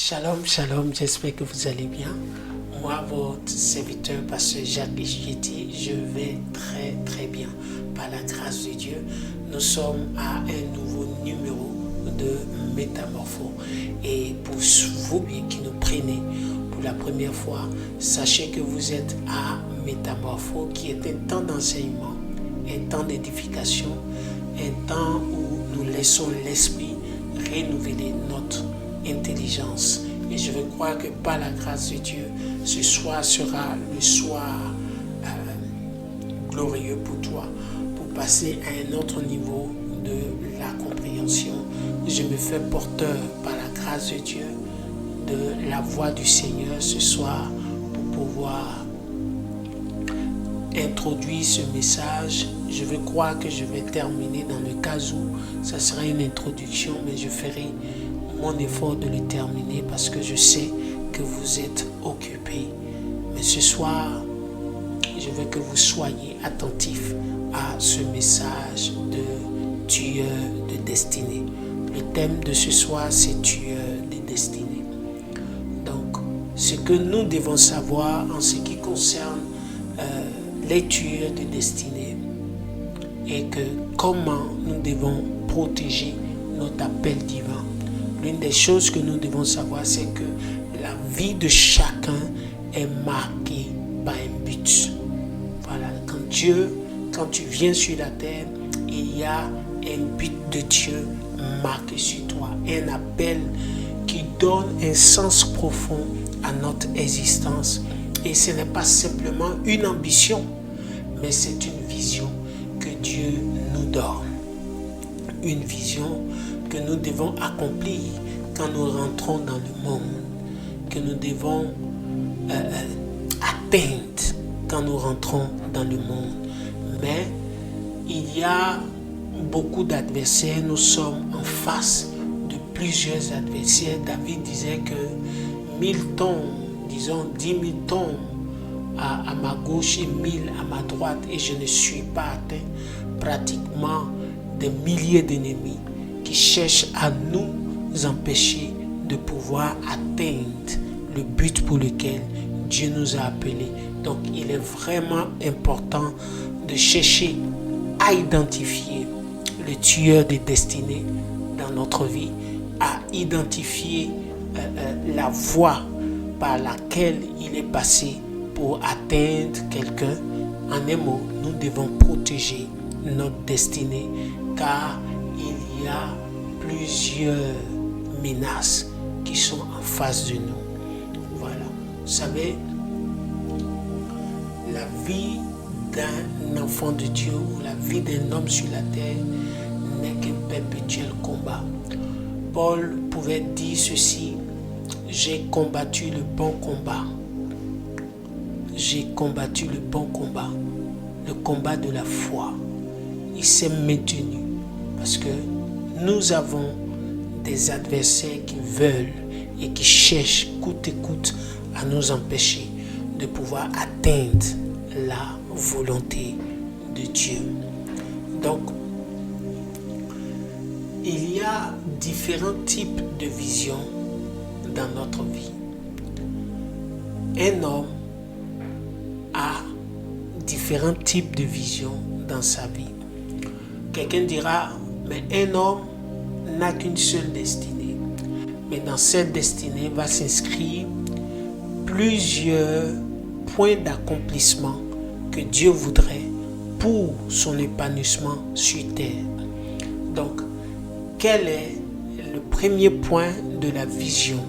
Shalom, shalom, j'espère que vous allez bien. Moi, votre serviteur, pasteur Jacques Echiti, je vais très bien. Par la grâce de Dieu, nous sommes à un nouveau numéro de Métamorphose. Et pour vous qui nous prenez pour la première fois, sachez que vous êtes à Métamorphose, qui est un temps d'enseignement, un temps d'édification, un temps où nous laissons l'esprit renouveler notre intelligence. Et je veux croire que par la grâce de Dieu, ce soir sera le soir glorieux pour toi, pour passer à un autre niveau de la compréhension. Je me fais porteur par la grâce de Dieu de la voix du Seigneur ce soir pour pouvoir introduire ce message. Je veux croire que je vais terminer dans le cas où ça sera une introduction, mais je ferai mon effort de le terminer parce que je sais que vous êtes occupés. Mais ce soir, je veux que vous soyez attentifs à ce message de tueur de destinée. Le thème de ce soir, c'est tueur de destinée. Donc, ce que nous devons savoir en ce qui concerne les tueurs de destinée et que comment nous devons protéger notre appel divin. L'une des choses que nous devons savoir, c'est que la vie de chacun est marquée par un but. Voilà, quand tu viens sur la terre, il y a un but de Dieu marqué sur toi, un appel qui donne un sens profond à notre existence. Et ce n'est pas simplement une ambition, mais c'est une vision que Dieu nous donne. Une vision que nous devons accomplir quand nous rentrons dans le monde, que nous devons atteindre quand nous rentrons dans le monde. Mais il y a beaucoup d'adversaires, nous sommes en face de plusieurs adversaires. David disait que 1000 tombent, disons 10 000 tombent à ma gauche et 1000 à ma droite et je ne suis pas atteint. Pratiquement des milliers d'ennemis qui cherchent à nous empêcher de pouvoir atteindre le but pour lequel Dieu nous a appelés. Donc il est vraiment important de chercher à identifier le tueur des destinées dans notre vie, à identifier la voie par laquelle il est passé pour atteindre quelqu'un. En un mot, nous devons protéger notre destinée car il y a plusieurs menaces qui sont en face de nous. Voilà. Vous savez, la vie d'un enfant de Dieu ou la vie d'un homme sur la terre n'est qu'un perpétuel combat. Paul pouvait dire ceci: j'ai combattu le bon combat. J'ai combattu le bon combat, le combat de la foi. Il s'est maintenu parce que nous avons des adversaires qui veulent et qui cherchent coûte et coûte à nous empêcher de pouvoir atteindre la volonté de Dieu. Donc, il y a différents types de visions dans notre vie. Un homme a différents types de visions dans sa vie. Quelqu'un dira, mais un homme n'a qu'une seule destinée. Mais dans cette destinée va s'inscrire plusieurs points d'accomplissement que Dieu voudrait pour son épanouissement sur terre. Donc, quel est le premier point de la vision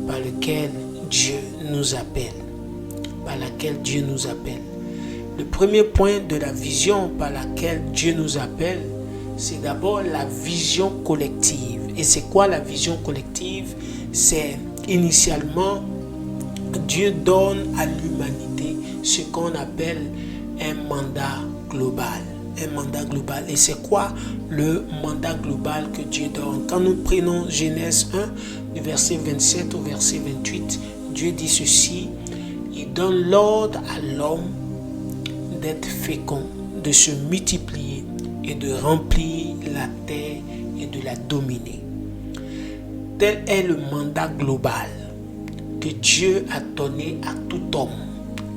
par lequel Dieu nous appelle? Par laquelle Dieu nous appelle. Le premier point de la vision par laquelle Dieu nous appelle, c'est d'abord la vision collective. Et c'est quoi la vision collective? C'est initialement, Dieu donne à l'humanité ce qu'on appelle un mandat global. Un mandat global. Et c'est quoi le mandat global que Dieu donne? Quand nous prenons Genèse 1, du verset 27 au verset 28, Dieu dit ceci: il donne l'ordre à l'homme d'être fécond, de se multiplier et de remplir la terre et de la dominer. tel est le mandat global que Dieu a donné à tout homme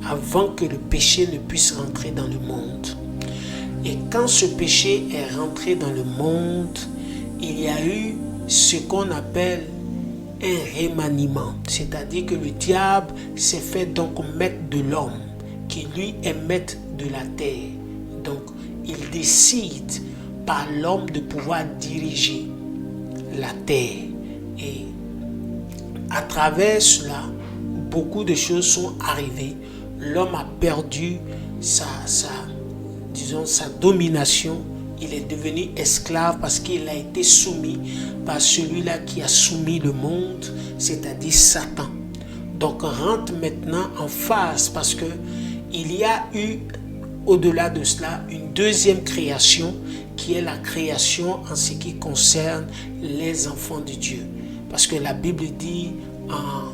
avant que le péché ne puisse rentrer dans le monde. Et quand ce péché est rentré dans le monde, il y a eu ce qu'on appelle un remaniement. C'est-à-dire que le diable s'est fait donc maître de l'homme, qui lui est maître de la terre. Donc, il décide par l'homme de pouvoir diriger la terre. Et à travers cela, beaucoup de choses sont arrivées. L'homme a perdu sa domination. Il est devenu esclave parce qu'il a été soumis par celui-là qui a soumis le monde, c'est-à-dire Satan. Donc rentre maintenant en phase parce que il y a eu, au-delà de cela, une deuxième création qui est la création en ce qui concerne les enfants de Dieu. Parce que la Bible dit en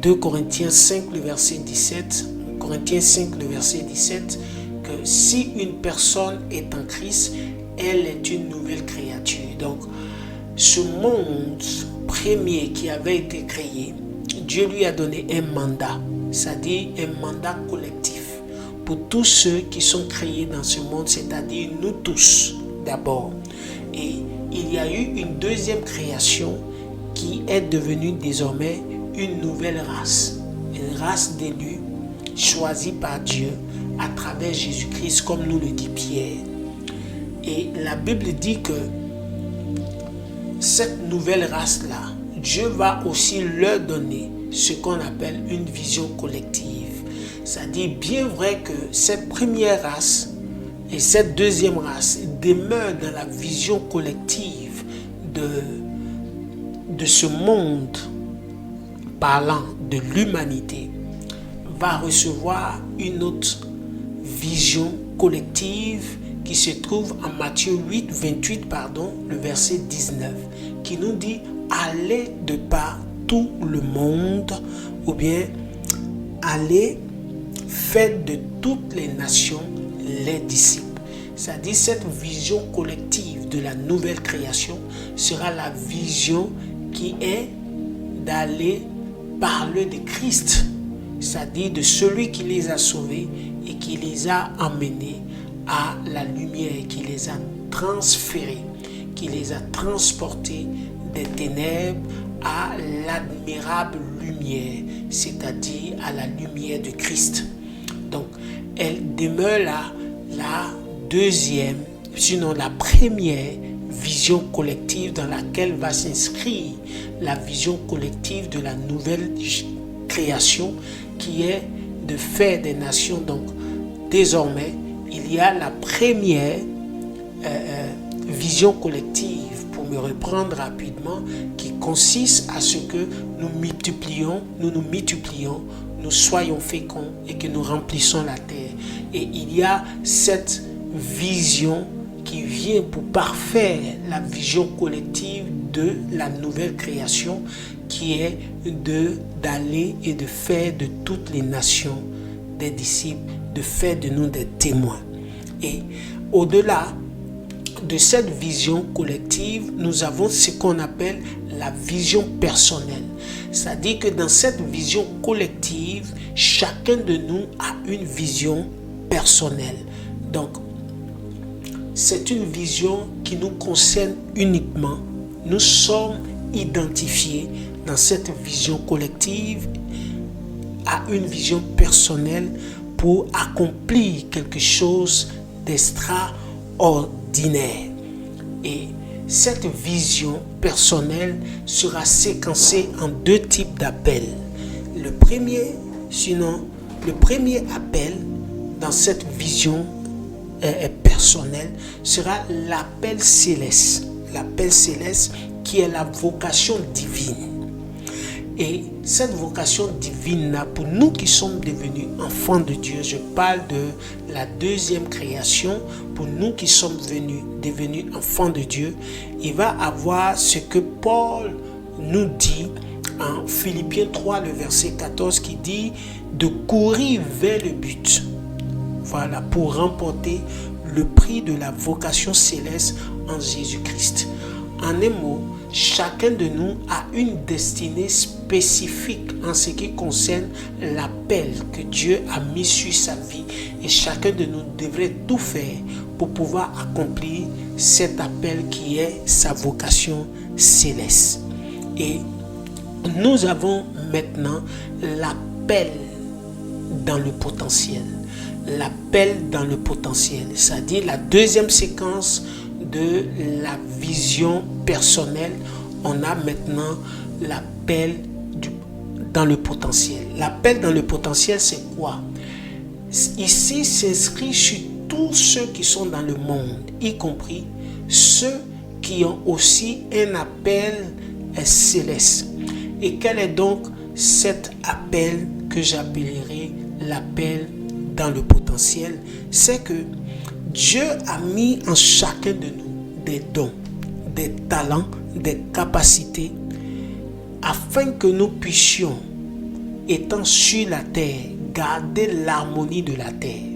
2 Corinthiens 5, le verset 17, Corinthiens 5, le verset 17, que si une personne est en Christ, elle est une nouvelle créature. Donc, ce monde premier qui avait été créé, Dieu lui a donné un mandat, c'est-à-dire un mandat collectif pour tous ceux qui sont créés dans ce monde, c'est-à-dire nous tous d'abord. Et il y a eu une deuxième création qui est devenue désormais une nouvelle race, une race d'élus choisis par Dieu à travers Jésus-Christ, comme nous le dit Pierre. Et la Bible dit que cette nouvelle race-là, Dieu va aussi leur donner ce qu'on appelle une vision collective. C'est-à-dire, bien vrai que cette première race et cette deuxième race demeurent dans la vision collective de ce monde parlant de l'humanité, va recevoir une autre vision collective qui se trouve en Matthieu 8, 28, le verset 19, qui nous dit « Allez de par tout le monde » ou bien « Allez, faites de toutes les nations les disciples ». C'est-à-dire cette vision collective de la nouvelle création sera la vision qui est d'aller parler de Christ, c'est-à-dire de celui qui les a sauvés et qui les a emmenés à la lumière, qui les a transférés, qui les a transportés des ténèbres à l'admirable lumière, c'est-à-dire à la lumière de Christ. Donc, elle demeure là la deuxième, sinon la première vision collective dans laquelle va s'inscrire la vision collective de la nouvelle création qui est de faire des nations. Donc désormais il y a la première vision collective, pour me reprendre rapidement, qui consiste à ce que nous nous multiplions, nous soyons féconds et que nous remplissons la terre. Et il y a cette vision qui vient pour parfaire la vision collective de la nouvelle création, qui est d'aller et de faire de toutes les nations des disciples, de faire de nous des témoins. Et au-delà de cette vision collective, nous avons ce qu'on appelle la vision personnelle. C'est-à-dire que dans cette vision collective, chacun de nous a une vision personnelle. Donc, c'est une vision qui nous concerne uniquement. Nous sommes identifiés dans cette vision collective à une vision personnelle pour accomplir quelque chose d'extraordinaire. Et cette vision personnelle sera séquencée en deux types d'appels. Le premier appel dans cette vision personnelle sera l'appel céleste. L'appel céleste qui est la vocation divine. Et cette vocation divine-là, pour nous qui sommes devenus enfants de Dieu, je parle de la deuxième création, pour nous qui sommes devenus enfants de Dieu, il va avoir ce que Paul nous dit en Philippiens 3, le verset 14, qui dit de courir vers le but. Voilà, pour remporter le prix de la vocation céleste en Jésus-Christ. En un mot, chacun de nous a une destinée spécifique en ce qui concerne l'appel que Dieu a mis sur sa vie. Et chacun de nous devrait tout faire pour pouvoir accomplir cet appel qui est sa vocation céleste. Et nous avons maintenant l'appel dans le potentiel. L'appel dans le potentiel, c'est-à-dire la deuxième séquence de la vision personnelle. On a maintenant l'appel dans le potentiel. L'appel dans le potentiel, c'est quoi? Ici s'inscrit sur tous ceux qui sont dans le monde, y compris ceux qui ont aussi un appel céleste. Et quel est donc cet appel que j'appellerai l'appel dans le potentiel? C'est que Dieu a mis en chacun de nous des dons, des talents, des capacités, afin que nous puissions, étant sur la terre, garder l'harmonie de la terre.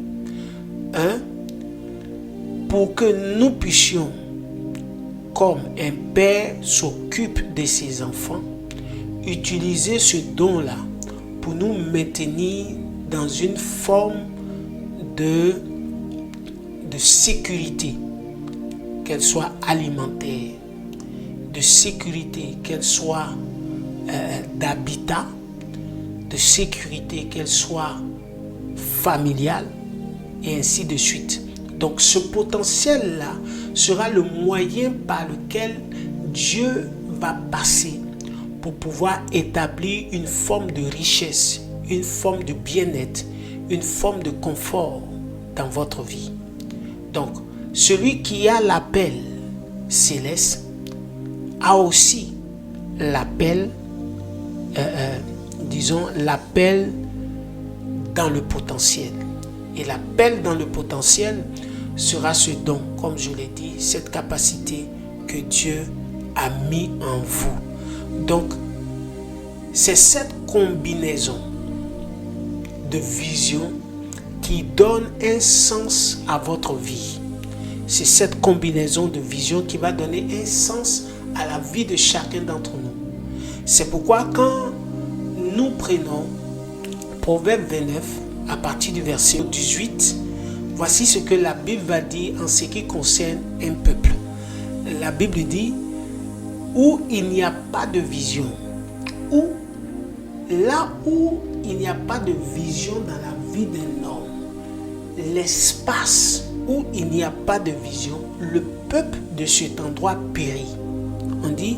Pour que nous puissions, comme un père s'occupe de ses enfants, utiliser ce don-là pour nous maintenir dans une forme de sécurité, qu'elle soit alimentaire, de sécurité, qu'elle soit d'habitat, de sécurité, qu'elle soit familiale, et ainsi de suite. Donc ce potentiel-là sera le moyen par lequel Dieu va passer pour pouvoir établir une forme de richesse, une forme de bien-être, une forme de confort dans votre vie. Donc, celui qui a l'appel céleste a aussi l'appel, l'appel dans le potentiel. Et l'appel dans le potentiel sera ce don, comme je l'ai dit, cette capacité que Dieu a mis en vous. Donc, c'est cette combinaison de vision qui donne un sens à votre vie. C'est cette combinaison de vision qui va donner un sens à la vie de chacun d'entre nous. C'est pourquoi quand nous prenons Proverbe 29 à partir du verset 18, voici ce que la Bible va dire en ce qui concerne un peuple. La Bible dit, où il n'y a pas de vision, là où il n'y a pas de vision dans la vie d'un homme, l'espace où il n'y a pas de vision, le peuple de cet endroit périt. On dit,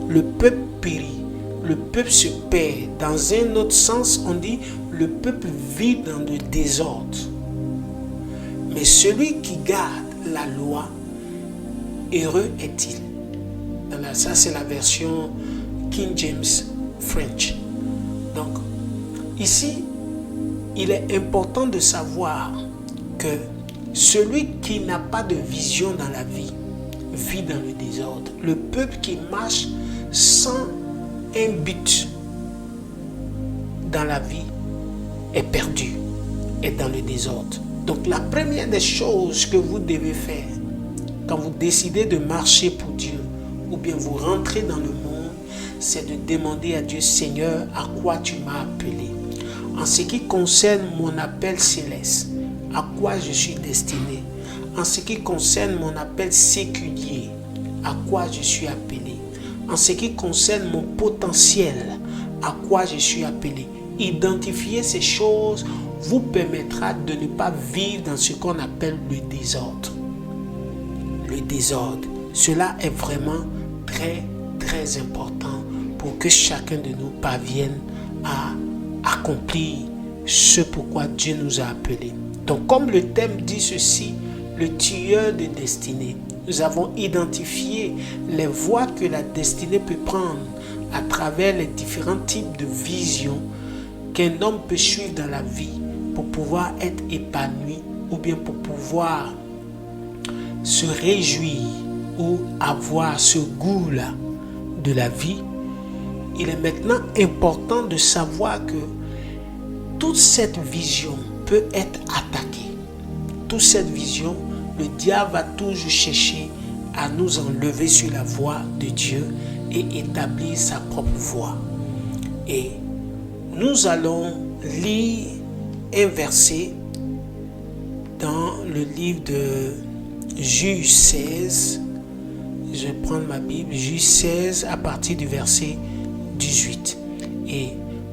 le peuple périt, le peuple se perd. Dans un autre sens, on dit, le peuple vit dans le désordre. Mais celui qui garde la loi, heureux est-il. Ça, c'est la version King James French. Donc, ici, il est important de savoir que celui qui n'a pas de vision dans la vie vit dans le désordre. Le peuple qui marche sans un but dans la vie est perdu, est dans le désordre. Donc la première des choses que vous devez faire quand vous décidez de marcher pour Dieu ou bien vous rentrez dans le monde, c'est de demander à Dieu, Seigneur, à quoi tu m'as appelé? En ce qui concerne mon appel céleste, à quoi je suis destiné? En ce qui concerne mon appel séculier, à quoi je suis appelé? En ce qui concerne mon potentiel, à quoi je suis appelé? Identifier ces choses vous permettra de ne pas vivre dans ce qu'on appelle le désordre. Le désordre, cela est vraiment très, très important pour que chacun de nous parvienne à accomplir ce pourquoi Dieu nous a appelés. Donc, comme le thème dit ceci, le tueur de destinée, nous avons identifié les voies que la destinée peut prendre à travers les différents types de visions qu'un homme peut suivre dans la vie pour pouvoir être épanoui ou bien pour pouvoir se réjouir ou avoir ce goût-là de la vie. Il est maintenant important de savoir que toute cette vision peut être attaquée. Toute cette vision, le diable va toujours chercher à nous enlever sur la voie de Dieu et établir sa propre voie. Et nous allons lire un verset dans le livre de Juge 16. Je vais prendre ma Bible, Juge 16 à partir du verset 18. Et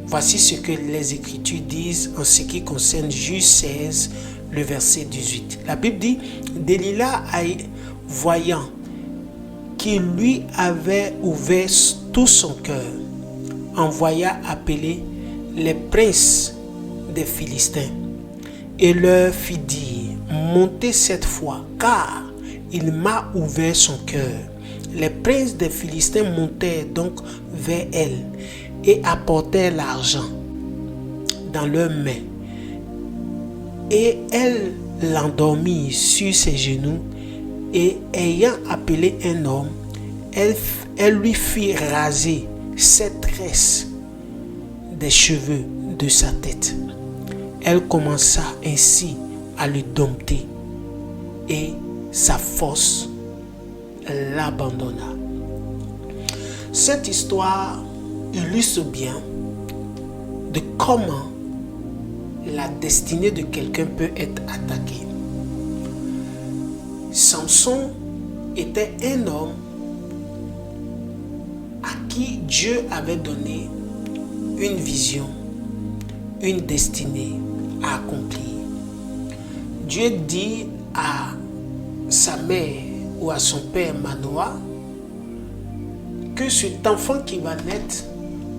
voici ce que les Écritures disent en ce qui concerne Juge 16, le verset 18. La Bible dit, Delilah, voyant qu'il lui avait ouvert tout son cœur, envoya appeler les princes des Philistins et leur fit dire, montez cette fois, car il m'a ouvert son cœur. Les princes des Philistins montèrent donc vers elle et apportèrent l'argent dans leurs mains. Et elle l'endormit sur ses genoux et ayant appelé un homme, elle lui fit raser 7 tresses des cheveux de sa tête. Elle commença ainsi à le dompter et sa force l'abandonna. Cette histoire illustre bien de comment la destinée de quelqu'un peut être attaquée. Samson était un homme à qui Dieu avait donné une vision, une destinée à accomplir. Dieu dit à sa mère ou à son père Manoah que cet enfant qui va naître,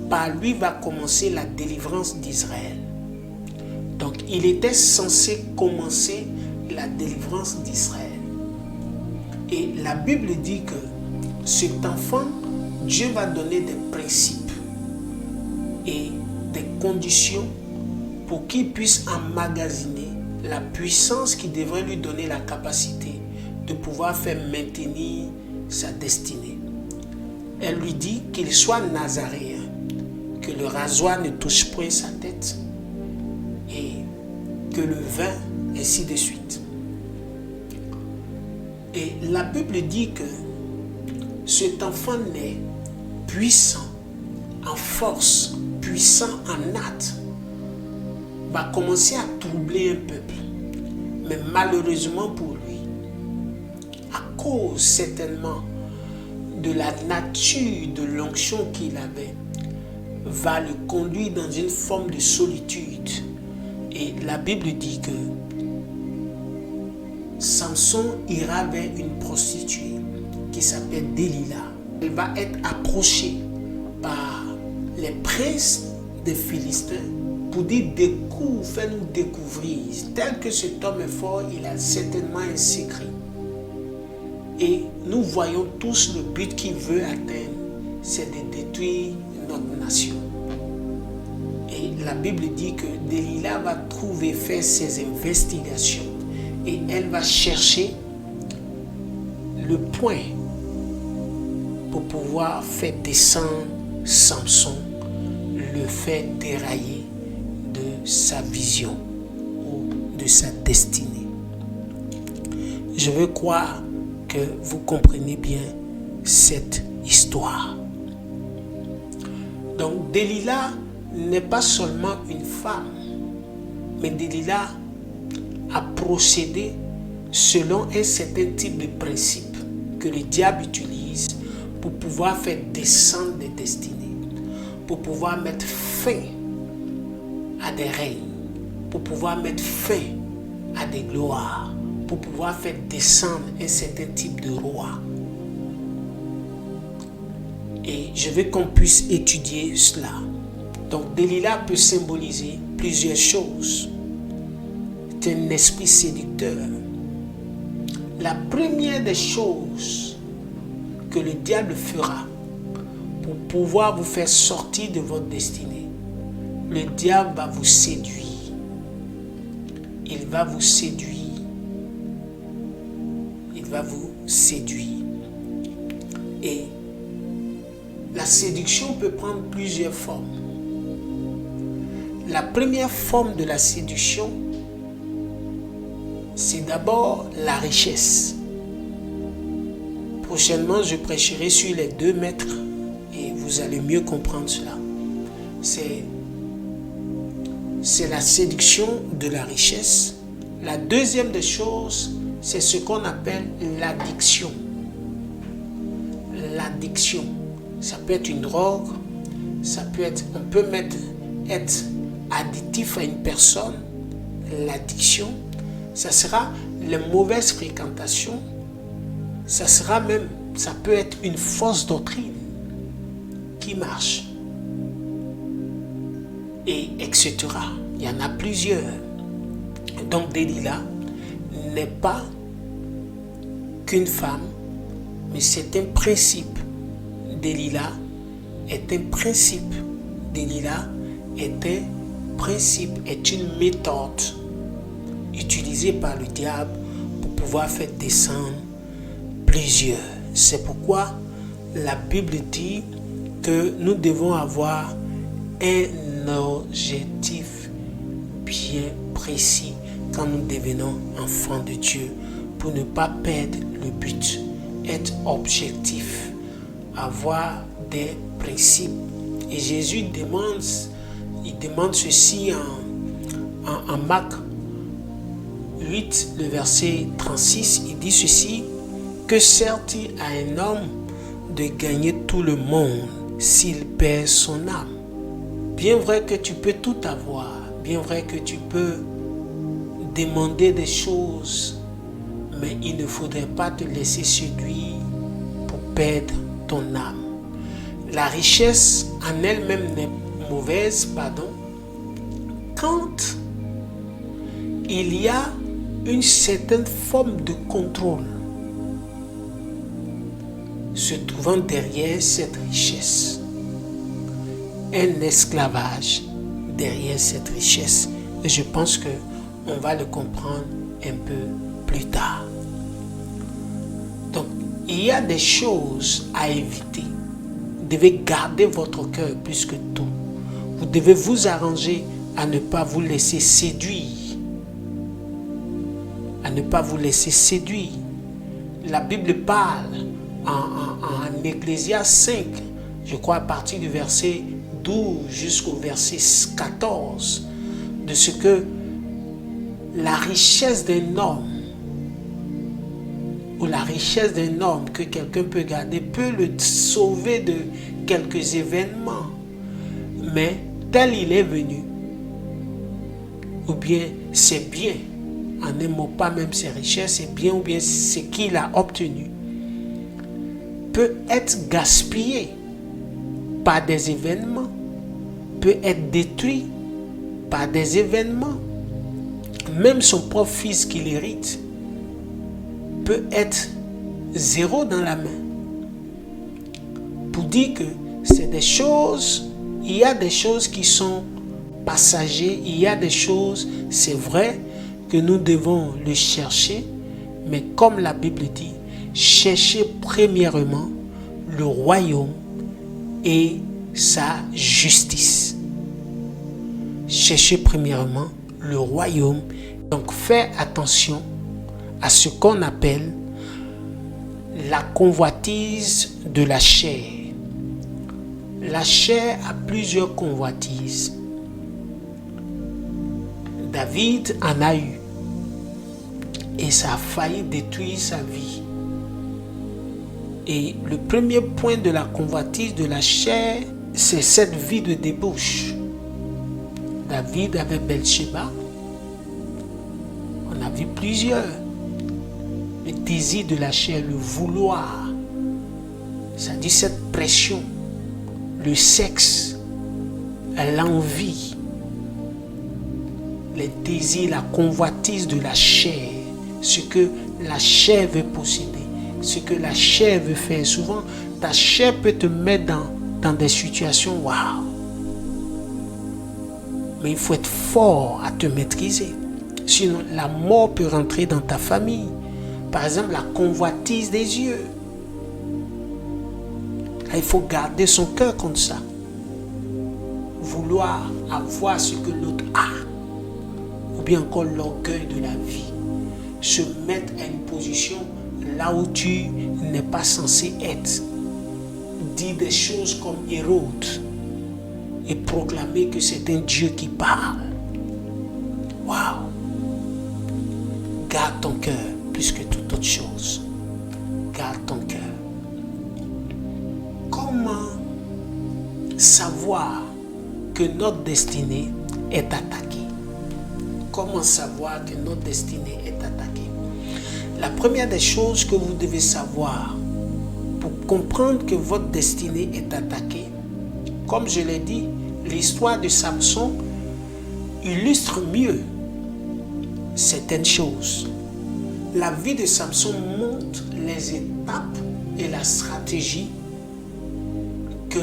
par lui va commencer la délivrance d'Israël. Donc il était censé commencer la délivrance d'Israël. Et la Bible dit que cet enfant, Dieu va donner des principes et des conditions pour qu'il puisse emmagasiner la puissance qui devrait lui donner la capacité de pouvoir faire maintenir sa destinée. Elle lui dit qu'il soit nazaréen, que le rasoir ne touche point sa tête et que le vin, ainsi de suite. Et la Bible dit que cet enfant naît puissant, en force, puissant en acte, va commencer à troubler un peuple. Mais malheureusement pour lui, à cause certainement de la nature de l'onction qu'il avait, va le conduire dans une forme de solitude. Et la Bible dit que Samson ira vers une prostituée qui s'appelle Delilah. Elle va être approchée par les princes des Philistins pour dire découvre, fais-nous découvrir. Tel que cet homme est fort, il a certainement un secret. Et nous voyons tous le but qu'il veut atteindre, c'est de détruire notre nation. Et la Bible dit que Delilah va trouver, faire ses investigations et elle va chercher le point pour pouvoir faire descendre Samson, le faire dérailler de sa vision ou de sa destinée. Je veux croire que vous comprenez bien cette histoire. Donc Delilah n'est pas seulement une femme, mais Delilah a procédé selon un certain type de principe que le diable utilise pour pouvoir faire descendre des destinées, pour pouvoir mettre fin à des règnes, pour pouvoir mettre fin à des gloires, pour pouvoir faire descendre un certain type de roi. Et je veux qu'on puisse étudier cela. Donc Delilah peut symboliser plusieurs choses. C'est un esprit séducteur. La première des choses que le diable fera pour pouvoir vous faire sortir de votre destinée, le diable va vous séduire. Il va vous séduire. Il va vous séduire. Et la séduction peut prendre plusieurs formes. La première forme de la séduction, c'est d'abord la richesse. Prochainement, je prêcherai sur les 2 maîtres vous allez mieux comprendre cela. C'est la séduction de la richesse. La deuxième des choses, c'est ce qu'on appelle l'addiction. L'addiction, ça peut être une drogue, ça peut être, on peut être addictif à une personne. L'addiction, ça sera les mauvaises fréquentations, ça peut être une fausse doctrine qui marche, et etc. Il y en a plusieurs. Donc Delilah n'est pas qu'une femme, mais c'est un principe. Delilah est un principe. Delilah est un principe, est une méthode utilisée par le diable pour pouvoir faire descendre plusieurs. C'est pourquoi la Bible dit que nous devons avoir un objectif bien précis quand nous devenons enfants de Dieu, pour ne pas perdre le but, être objectif, avoir des principes. Et Jésus demande ceci en Marc 8, le verset 36, il dit ceci: que sert-il à un homme de gagner tout le monde s'il perd son âme? Bien vrai que tu peux tout avoir, bien vrai que tu peux demander des choses, mais il ne faudrait pas te laisser séduire pour perdre ton âme. La richesse en elle-même n'est mauvaise, quand il y a une certaine forme de contrôle se trouvant derrière cette richesse, un esclavage derrière cette richesse. Et je pense que on va le comprendre un peu plus tard. Donc, il y a des choses à éviter. Vous devez garder votre cœur plus que tout. Vous devez vous arranger à ne pas vous laisser séduire. À ne pas vous laisser séduire. La Bible parle en Ecclésiaste 5, je crois à partir du verset 12 jusqu'au verset 14, de ce que la richesse d'un homme, ou la richesse d'un homme que quelqu'un peut garder, peut le sauver de quelques événements. Mais tel il est venu, ou bien c'est bien, en un mot pas même ses richesses, c'est bien ou bien ce qu'il a obtenu, peut être gaspillé par des événements, peut être détruit par des événements. Même son propre fils qu'il hérite peut être zéro dans la main. Pour dire que c'est des choses, il y a des choses qui sont passagères, il y a des choses, c'est vrai que nous devons le chercher, mais comme la Bible dit, cherchez premièrement le royaume et sa justice. Cherchez premièrement le royaume. Donc faites attention à ce qu'on appelle la convoitise de la chair. La chair a plusieurs convoitises. David en a eu et ça a failli détruire sa vie. Et le premier point de la convoitise de la chair, c'est cette vie de débauche. David avait Bathsheba. On a vu plusieurs. Le désir de la chair, le vouloir, ça dit cette pression, le sexe, l'envie, les désirs, la convoitise de la chair, ce que la chair veut posséder, ce que la chair veut faire. Souvent, ta chair peut te mettre dans des situations waouh. Mais il faut être fort à te maîtriser. Sinon, la mort peut rentrer dans ta famille. Par exemple, la convoitise des yeux. Il faut garder son cœur comme ça. Vouloir avoir ce que l'autre a. Ou bien encore l'orgueil de la vie. Se mettre à une position là où tu n'es pas censé être. dire des choses comme Hérode et proclamer que c'est un Dieu qui parle. Waouh! Garde ton cœur plus que toute autre chose. Garde ton cœur. Comment savoir que notre destinée est attaquée? Comment savoir que notre destinée est attaquée? La première des choses que vous devez savoir pour comprendre que votre destinée est attaquée, comme je l'ai dit, l'histoire de Samson illustre mieux certaines choses. La vie de Samson montre les étapes et la stratégie que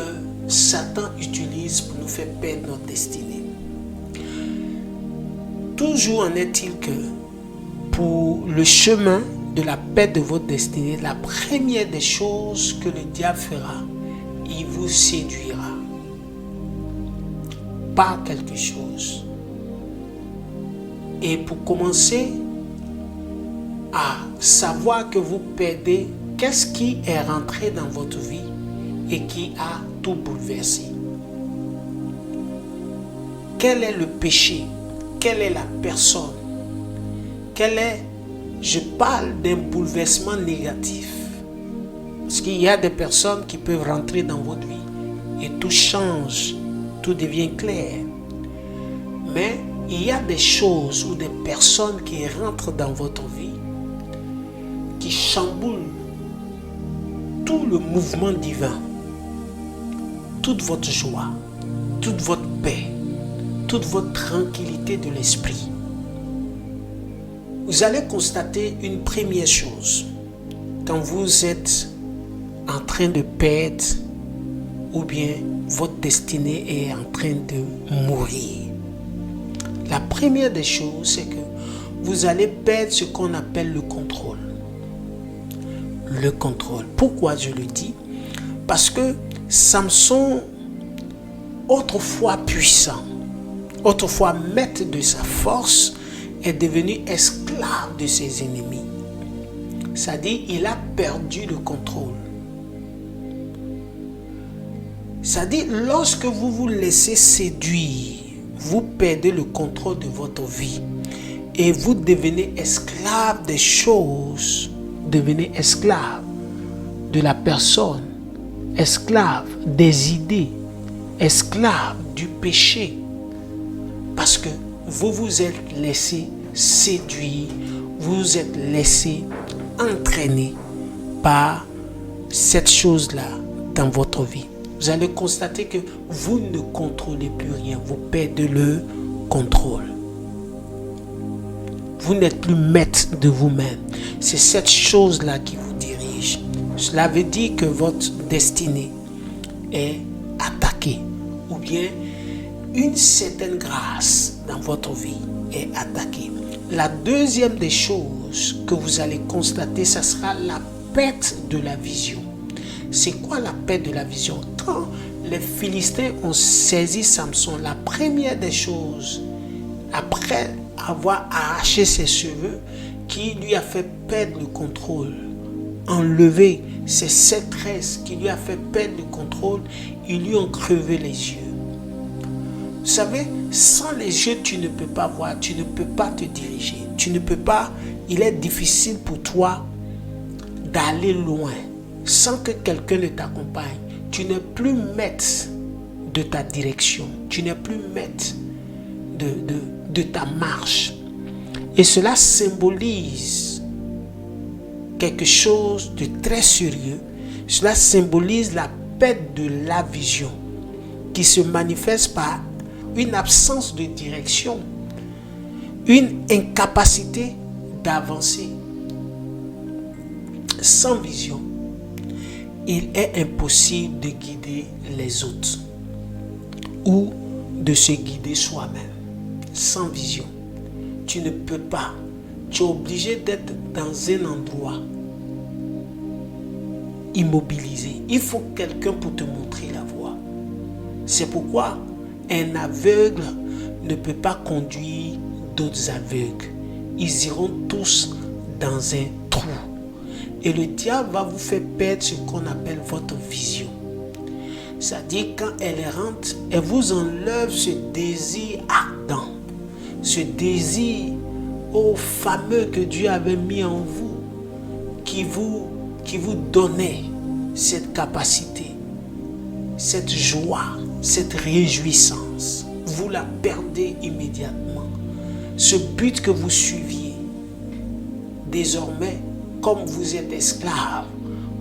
Satan utilise pour nous faire perdre notre destinée. Toujours en est-il que pour le chemin de la perte de votre destinée, la première des choses que le diable fera, il vous séduira par quelque chose. Et pour commencer à savoir que vous perdez, qu'est-ce qui est rentré dans votre vie et qui a tout bouleversé? Quel est le péché? Quelle est la personne? Je parle d'un bouleversement négatif. Parce qu'il y a des personnes qui peuvent rentrer dans votre vie et tout change, tout devient clair. Mais il y a des choses ou des personnes qui rentrent dans votre vie qui chamboulent tout le mouvement divin, toute votre joie, toute votre paix, toute votre tranquillité de l'esprit. Vous allez constater une première chose quand vous êtes en train de perdre ou bien votre destinée est en train de mourir. La première des choses, c'est que vous allez perdre ce qu'on appelle le contrôle. Le contrôle. Pourquoi je le dis? Parce que Samson, autrefois puissant, autrefois maître de sa force, est devenu esclave de ses ennemis. C'est-à-dire, il a perdu le contrôle. C'est-à-dire, lorsque vous vous laissez séduire, vous perdez le contrôle de votre vie et vous devenez esclave des choses, devenez esclave de la personne, esclave des idées, esclave du péché, parce que vous vous êtes laissé séduire, vous vous êtes laissé entraîner par cette chose-là dans votre vie. Vous allez constater que vous ne contrôlez plus rien, vous perdez le contrôle. Vous n'êtes plus maître de vous-même. C'est cette chose-là qui vous dirige. Cela veut dire que votre destinée est attaquée, ou bien une certaine grâce dans votre vie est attaquée. La deuxième des choses que vous allez constater, ce sera la perte de la vision. C'est quoi la perte de la vision? Quand les Philistins ont saisi Samson, la première des choses, après avoir arraché ses cheveux, qui lui a fait perdre le contrôle, enlever ses 7 tresses qui lui a fait perdre le contrôle, ils lui ont crevé les yeux. Vous savez, sans les yeux, tu ne peux pas voir, tu ne peux pas te diriger, tu ne peux pas, il est difficile pour toi d'aller loin sans que quelqu'un ne t'accompagne. Tu n'es plus maître de ta direction, tu n'es plus maître de ta marche. Et cela symbolise quelque chose de très sérieux. Cela symbolise la perte de la vision qui se manifeste par une absence de direction, une incapacité d'avancer. Sans vision, il est impossible de guider les autres ou de se guider soi-même. Sans vision, tu ne peux pas. Tu es obligé d'être dans un endroit immobilisé. Il faut quelqu'un pour te montrer la voie. C'est pourquoi un aveugle ne peut pas conduire d'autres aveugles. Ils iront tous dans un trou. Et le diable va vous faire perdre ce qu'on appelle votre vision. Ça dit quand elle rentre, elle vous enlève ce désir ardent, ce désir fameux que Dieu avait mis en vous, qui vous donnait cette capacité, cette joie, cette réjouissance. Vous la perdez immédiatement. Ce but que vous suiviez, désormais, comme vous êtes esclave,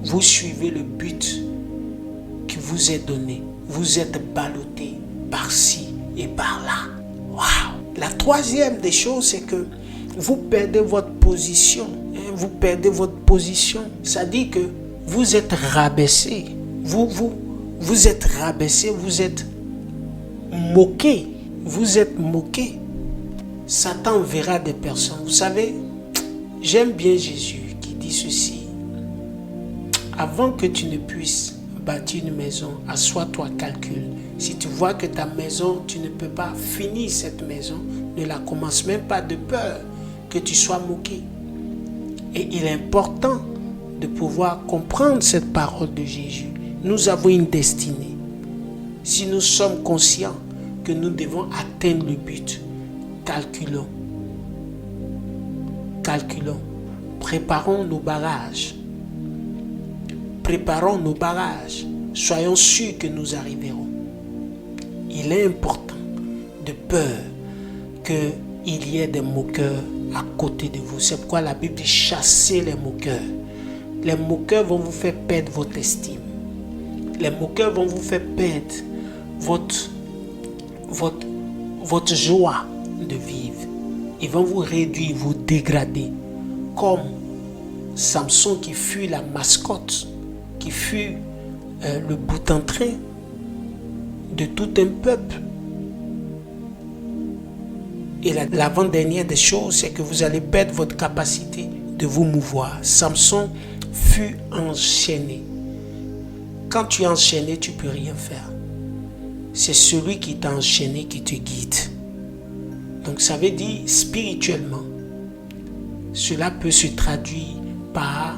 vous suivez le but qui vous est donné. Vous êtes ballotté par-ci et par-là. Waouh! La troisième des choses, c'est que vous perdez votre position. Vous perdez votre position. Ça dit que vous êtes rabaissé. Vous êtes rabaissé, vous êtes moqué. Vous êtes moqué. Satan verra des personnes. Vous savez, j'aime bien Jésus qui dit ceci. Avant que tu ne puisses bâtir une maison, assois-toi, calcule. Si tu vois que ta maison, tu ne peux pas finir cette maison, ne la commence même pas de peur que tu sois moqué. Et il est important de pouvoir comprendre cette parole de Jésus. Nous avons une destinée. Si nous sommes conscients que nous devons atteindre le but, calculons. Calculons. Préparons nos bagages. Préparons nos bagages. Soyons sûrs que nous arriverons. Il est important de peur qu'il y ait des moqueurs à côté de vous. C'est pourquoi la Bible dit chassez les moqueurs. Les moqueurs vont vous faire perdre votre estime. Les moqueurs vont vous faire perdre votre joie de vivre. Ils vont vous réduire, vous dégrader. Comme Samson qui fut la mascotte, qui fut le bout en train de tout un peuple. Et l'avant-dernière des choses, c'est que vous allez perdre votre capacité de vous mouvoir. Samson fut enchaîné. Quand tu es enchaîné, tu ne peux rien faire. C'est celui qui t'a enchaîné qui te guide. Donc ça veut dire spirituellement, cela peut se traduire par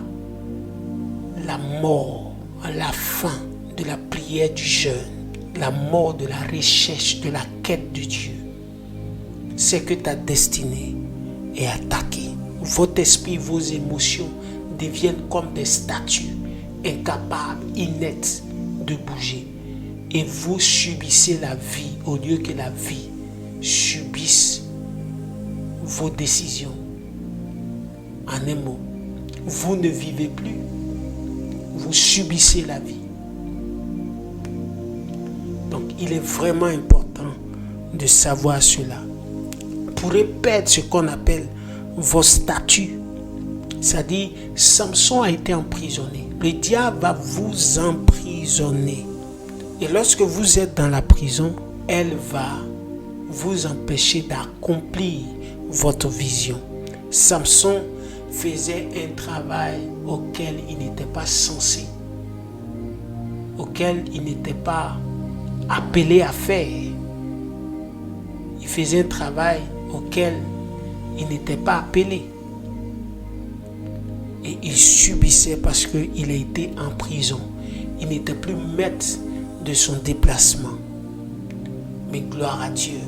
la mort, la fin de la prière, du jeûne, la mort de la recherche, de la quête de Dieu. C'est que ta destinée est attaquée. Votre esprit, vos émotions deviennent comme des statues, incapables, ineptes de bouger. Et vous subissez la vie au lieu que la vie subisse vos décisions. En un mot, vous ne vivez plus, vous subissez la vie. Donc il est vraiment important de savoir cela. Vous pourrez perdre ce qu'on appelle vos statuts. C'est-à-dire, Samson a été emprisonné. Le diable va vous emprisonner. Et lorsque vous êtes dans la prison, elle va vous empêcher d'accomplir votre vision. Samson faisait un travail auquel il n'était pas censé, auquel il n'était pas appelé à faire. Il faisait un travail auquel il n'était pas appelé. Et il subissait parce qu'il a été en prison. Il n'était plus maître de son déplacement. Mais gloire à Dieu.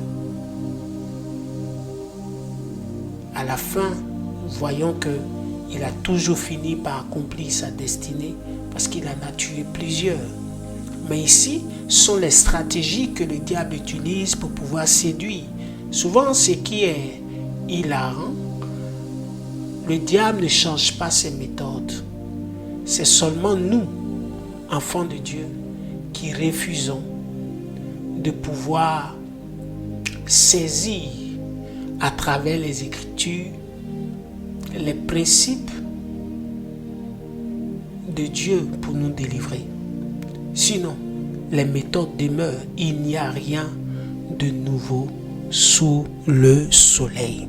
À la fin, nous voyons qu'il a toujours fini par accomplir sa destinée parce qu'il en a tué plusieurs. Mais ici, ce sont les stratégies que le diable utilise pour pouvoir séduire. Souvent, ce qui est hilarant, le diable ne change pas ses méthodes. C'est seulement nous, enfants de Dieu, qui refusons de pouvoir saisir à travers les Écritures les principes de Dieu pour nous délivrer. Sinon, les méthodes demeurent. Il n'y a rien de nouveau sous le soleil.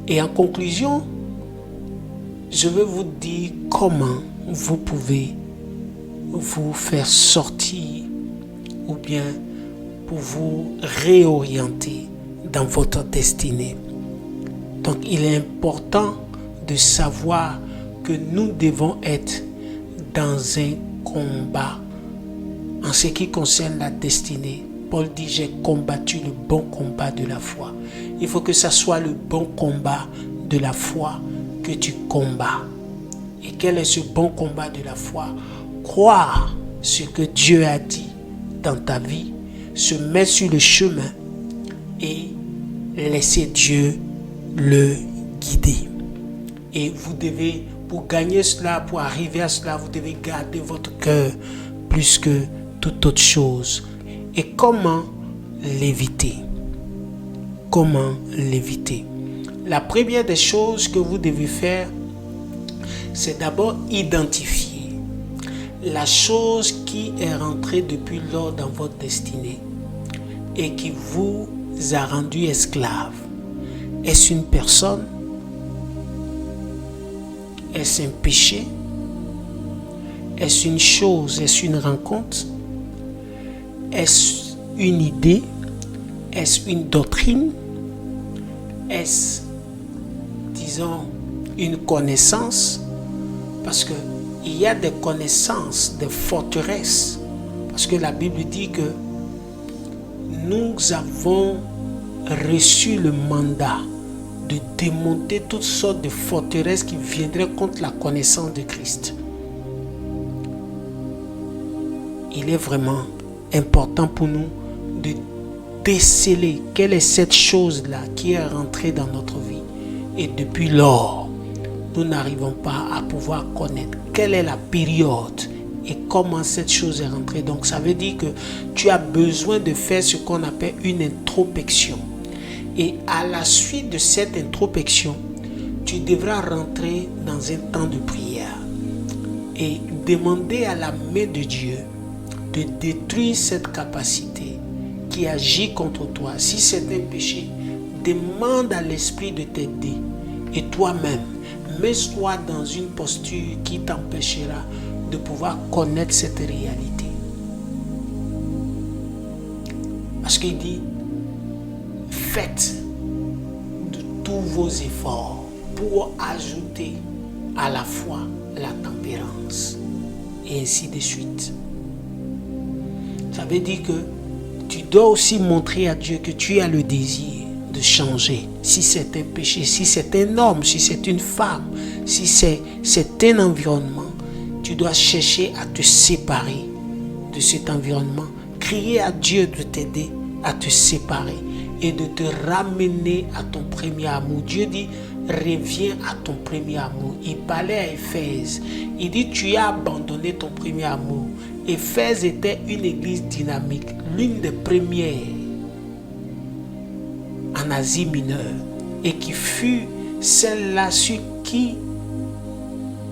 Et en conclusion, je vais vous dire comment vous pouvez vous faire sortir ou bien pour vous réorienter dans votre destinée. Donc il est important de savoir que nous devons être dans un combat En ce qui concerne la destinée, Paul dit, j'ai combattu le bon combat de la foi. Il faut que ça soit le bon combat de la foi que tu combats. Et quel est ce bon combat de la foi? Croire ce que Dieu a dit dans ta vie, se mettre sur le chemin et laisser Dieu le guider. Et vous devez, pour gagner cela, pour arriver à cela, vous devez garder votre cœur plus que toute autre chose. Et comment l'éviter? Comment l'éviter? La première des choses que vous devez faire, c'est d'abord identifier la chose qui est rentrée depuis lors dans votre destinée et qui vous a rendu esclave. Est-ce une personne? Est-ce un péché? Est-ce une chose? Est-ce une rencontre? Est-ce une idée? Est-ce une doctrine? Est-ce, disons, une connaissance? Parce que il y a des connaissances, des forteresses. Parce que la Bible dit que nous avons reçu le mandat de démonter toutes sortes de forteresses qui viendraient contre la connaissance de Christ. Il est vraiment important pour nous de déceler quelle est cette chose-là qui est rentrée dans notre vie. Et depuis lors, nous n'arrivons pas à pouvoir connaître quelle est la période et comment cette chose est rentrée. Donc ça veut dire que tu as besoin de faire ce qu'on appelle une introspection. Et à la suite de cette introspection, tu devras rentrer dans un temps de prière et demander à la main de Dieu de détruire cette capacité qui agit contre toi. Si c'est un péché, demande à l'Esprit de t'aider. Et toi-même, mets-toi dans une posture qui t'empêchera de pouvoir connaître cette réalité. Parce qu'il dit, faites de tous vos efforts pour ajouter à la foi la tempérance. Et ainsi de suite. Ça veut dire que tu dois aussi montrer à Dieu que tu as le désir de changer. Si c'est un péché, si c'est un homme, si c'est une femme, si c'est un environnement, tu dois chercher à te séparer de cet environnement. Crier à Dieu de t'aider à te séparer et de te ramener à ton premier amour. Dieu dit, reviens à ton premier amour. Il parlait à Éphèse. Il dit, tu as abandonné ton premier amour. Éphèse était une église dynamique, l'une des premières en Asie mineure, et qui fut celle-là sur qui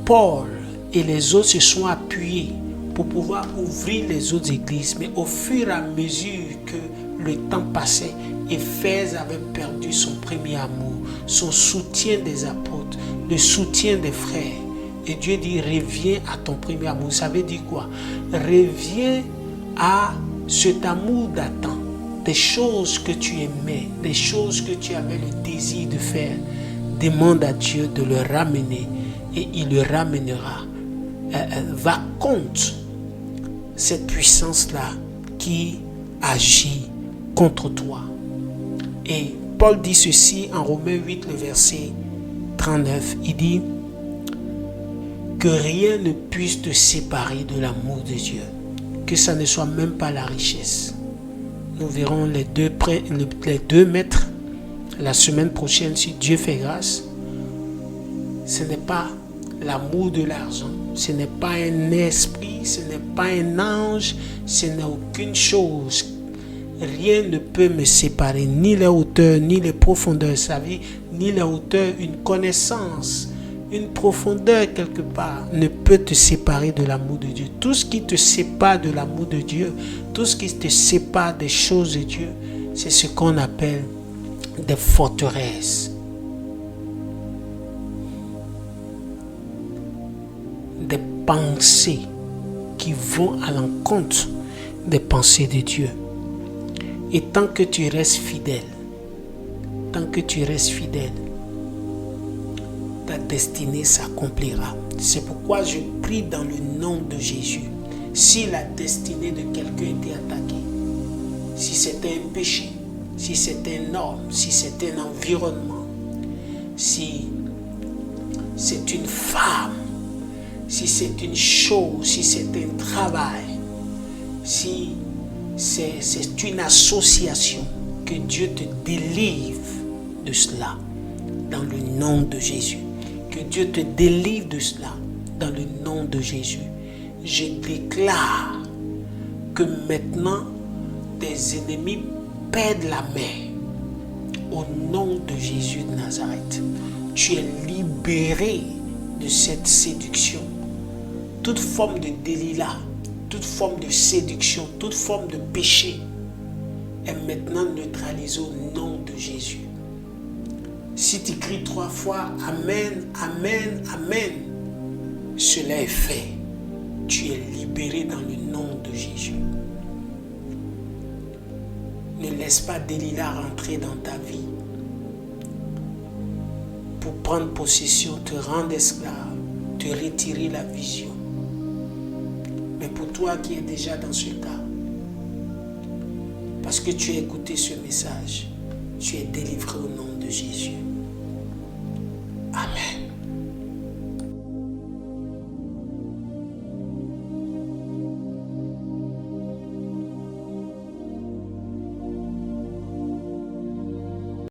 Paul et les autres se sont appuyés pour pouvoir ouvrir les autres églises. Mais au fur et à mesure que le temps passait, Éphèse avait perdu son premier amour, son soutien des apôtres, le soutien des frères. Et Dieu dit, reviens à ton premier amour. Ça veut dire quoi? Reviens à cet amour d'antan, des choses que tu aimais, des choses que tu avais le désir de faire. Demande à Dieu de le ramener et il le ramènera. Va contre cette puissance-là qui agit contre toi. Et Paul dit ceci en Romains 8, le verset 39. Il dit que rien ne puisse te séparer de l'amour de Dieu, que ça ne soit même pas la richesse. Nous verrons les deux maîtres la semaine prochaine si Dieu fait grâce. Ce n'est pas l'amour de l'argent, ce n'est pas un esprit, ce n'est pas un ange, ce n'est aucune chose. Rien ne peut me séparer, ni les hauteurs, ni les profondeurs de sa vie, ni les hauteurs, une connaissance, une profondeur quelque part ne peut te séparer de l'amour de Dieu. Tout ce qui te sépare de l'amour de Dieu, tout ce qui te sépare des choses de Dieu, c'est ce qu'on appelle des forteresses. Des pensées qui vont à l'encontre des pensées de Dieu. Et tant que tu restes fidèle, ta destinée s'accomplira. C'est pourquoi je prie dans le nom de Jésus Si la destinée de quelqu'un était attaquée, si c'était un péché, si c'était un homme, si c'est un environnement, si c'est une femme, si c'est une chose, si c'est un travail, si c'est une association, que Dieu te délivre de cela dans le nom de Jésus. Que Dieu te délivre de cela dans le nom de Jésus. Je déclare que maintenant tes ennemis perdent la main au nom de Jésus de Nazareth. Tu es libéré de cette séduction. Toute forme de Delilah, toute forme de séduction, toute forme de péché est maintenant neutralisée au nom de Jésus. Si tu cries 3 fois Amen, Amen, Amen, cela est fait. Tu es libéré dans le nom de Jésus. Ne laisse pas Delilah rentrer dans ta vie pour prendre possession, te rendre esclave, te retirer la vision. Mais pour toi qui es déjà dans ce cas, parce que tu as écouté ce message, tu es délivré au nom de Jésus. Amen.